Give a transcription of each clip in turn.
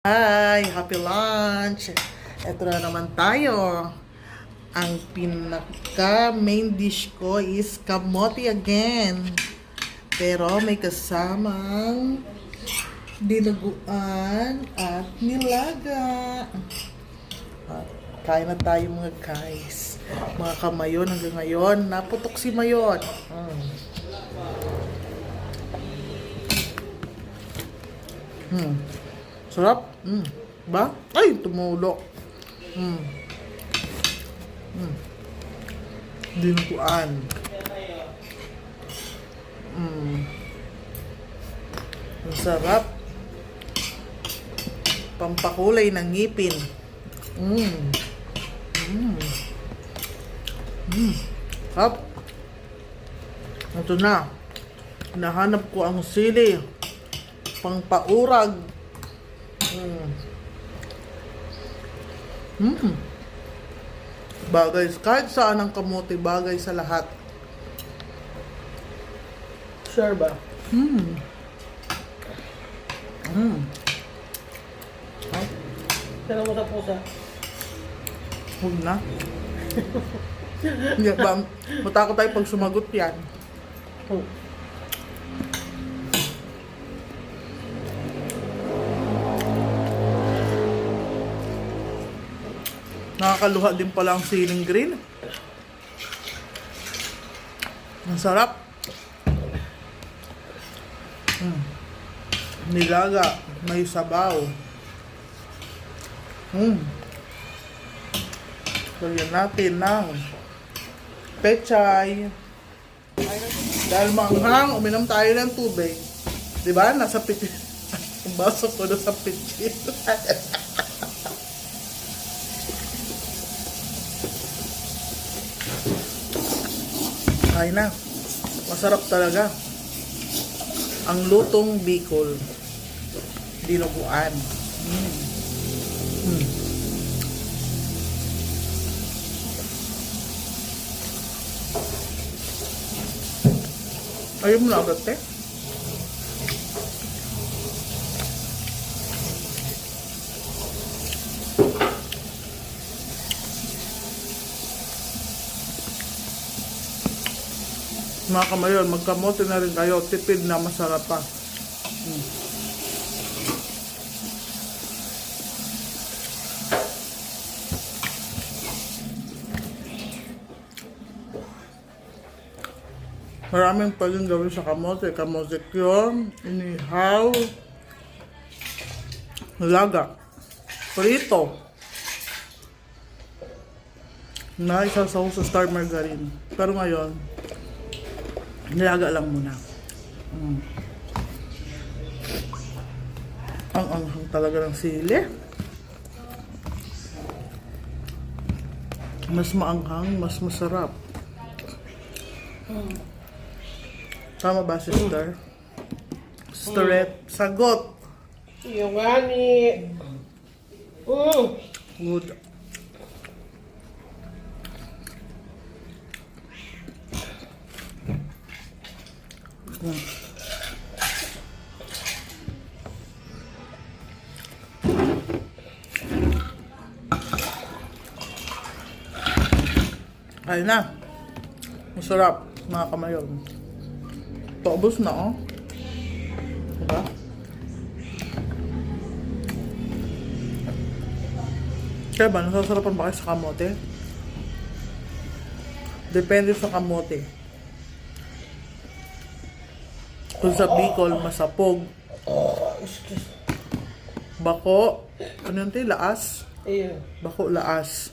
Hi! Happy lunch! Ito na naman tayo. Ang pinaka main dish ko is kamote again. Pero may kasamang dinuguan at nilaga. Kain na tayo mga guys. Mga kamayon hanggang ngayon. Naputok si Mayon. Sarap. Ba? Ay, tumulo. Dinuguan. Ang sarap. Pampakulay ng ngipin. Sarap. Ito na. Hinahanap ko ang sili. Pangpaurag. Bagay. Kahit saan ang kamote, bagay sa lahat. Sure ba? Pero mo sa pusa. Huwag na. Hindi ba? Matakot tayo pag sumagot yan. Nakakaluha din pala ang siling green. Ang sarap. Nilaga. May sabaw. Lagyan natin ng pechay. Dahil maanghang, uminom tayo ng tubig. Diba? Nasa pichil. Ang baso ko nasa pichil. Ay na. Masarap talaga. Ang lutong Bicol. Dinuguan. Ayaw mo na agad, te? Mga kamayon, magkamote na rin kayo. Tipid na, masarap pa. Maraming pwedeng gawin sa kamote. Kamote yun, inihaw, laga, prito, na isasaw sa star margarine. Pero ngayon, nilaga lang muna. Ang anghang talaga ng sili. Mas maanghang, mas masarap. Tama ba, sister? Sisterette, sagot! Yung gani. Good. Ayun na. Masarap, mga kamayon. Paubos na, oh. Diba? Kaya ba, nasasarapan ba kayo sa kamote? Depende sa kamote. Kung sa Bicol, masapog. Bako. Ano yun, te? Laas? Ayun. Bako, laas.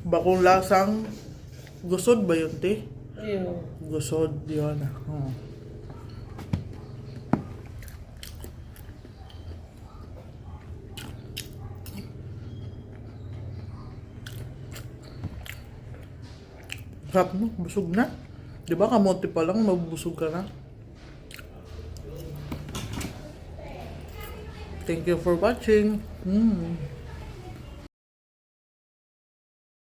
Bakong lasang gusod ba yun, te? Ayun. Gusod, yun. Sarap mo, busog na. Di ba kamote pa lang, mabusog ka na. Thank you for watching.